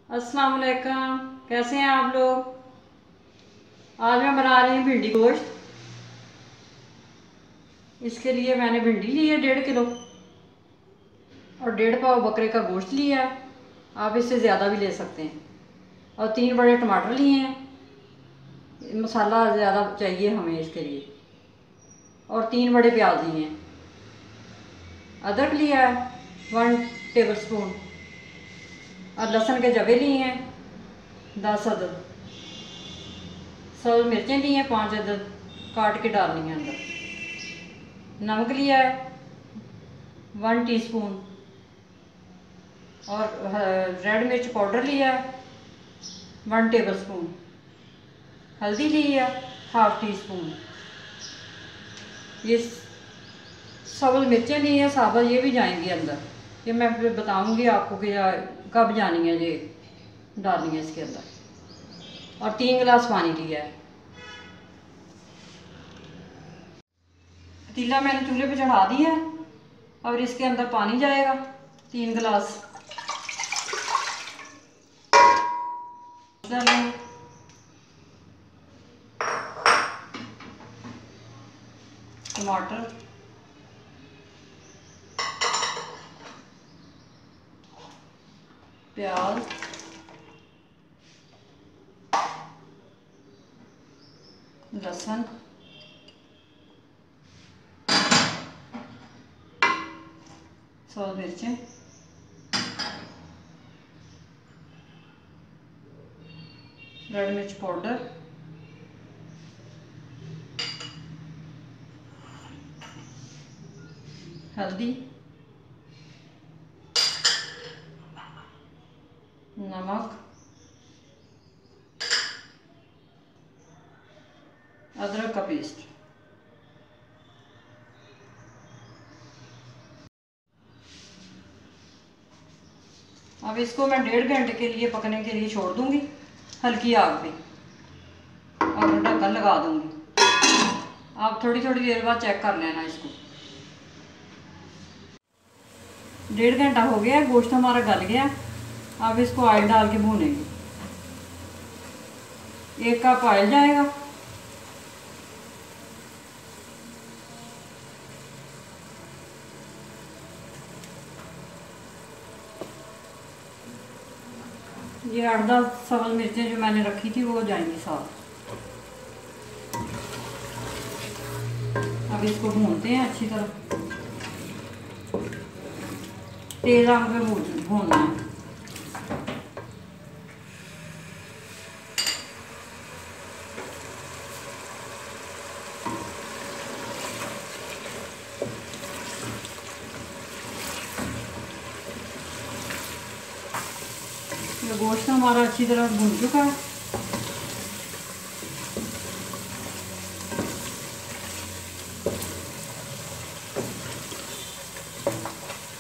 अस्सलाम वालेकुम, कैसे हैं आप लोग। आज मैं बना रही हूँ भिंडी गोश्त। इसके लिए मैंने भिंडी ली है 1.5 किलो और 1.5 पाव बकरे का गोश्त लिया है। आप इससे ज़्यादा भी ले सकते हैं। और 3 बड़े टमाटर लिए हैं। मसाला ज़्यादा चाहिए हमें इसके लिए। और 3 बड़े प्याज लिए हैं। अदरक लिया है 1 टेबल स्पून। और लहसुन के जवे लिए हैं 10 अदद। सब्ज़ मिर्चें ली हैं 5 अदद, काट के डालनी है अंदर। नमक लिया है 1 टीस्पून। और रेड मिर्च पाउडर लिया है 1 टेबल स्पून। हल्दी ली है 1/2 टीस्पून। ये सब्ज़ मिर्चें ली हैं साबुत, ये भी जाएंगी अंदर। ये मैं फिर बताऊंगी आपको कि कब जानी है, ये डालनी है इसके अंदर। और 3 गिलास पानी लिया है। पतीला मैंने चूल्हे पे चढ़ा दिया है और इसके अंदर पानी जाएगा 3 गिलास। डालेंगे टमाटर, प्याज, लहसुन, सब्ज़ मिर्चें, रेड मिर्च पाउडर, हल्दी, नमक, अदरक का पेस्ट। अब इसको मैं 1.5 घंटे के लिए पकने के लिए छोड़ दूंगी हल्की आग पे और ढक्कन लगा दूंगी। आप थोड़ी थोड़ी देर बाद चेक कर लेना इसको। 1.5 घंटा हो गया, गोश्त हमारा गल गया। अब इसको ऑयल डाल के भूनेंगे। 1 कप ऑयल जाएगा। ये 8-10 सब्ज़ मिर्चें जो मैंने रखी थी वो जाएंगी साथ। अब इसको भूनते हैं अच्छी तरह। तेज़ आंच पे भूनना है। ये गोश्त हमारा अच्छी तरह भून चुका है।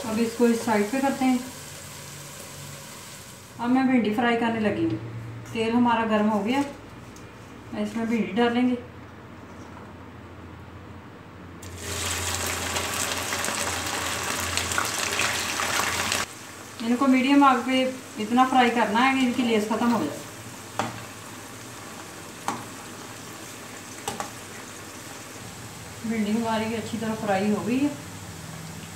अब इसको इस साइड पे करते हैं। अब मैं भिंडी फ्राई करने लगी हूँ। तेल हमारा गर्म हो गया, इसमें भिंडी डालेंगे। इनको मीडियम आग पे इतना फ्राई करना है कि इनकी लेस ख़त्म हो जाए। भिंडी हमारी अच्छी तरह फ्राई हो गई है।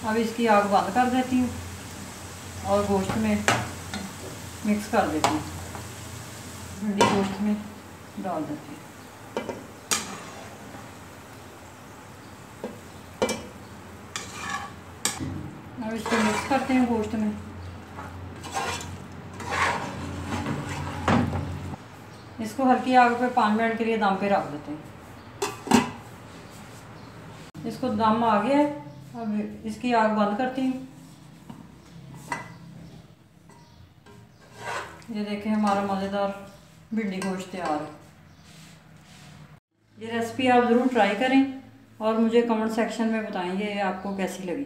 अब इसकी आग बंद कर देती हूँ और गोश्त में मिक्स कर देती हूँ। भिंडी गोश्त में डाल देती हूँ। अब इसको मिक्स करते हैं गोश्त में। इसको हल्की आग पे 5 मिनट के लिए दम पे रख देते हैं। इसको दम आ गया है। अब इसकी आग बंद करती हूँ। ये देखें हमारा मज़ेदार भिंडी गोश्त तैयार है। ये रेसिपी आप ज़रूर ट्राई करें और मुझे कमेंट सेक्शन में बताएं ये आपको कैसी लगी।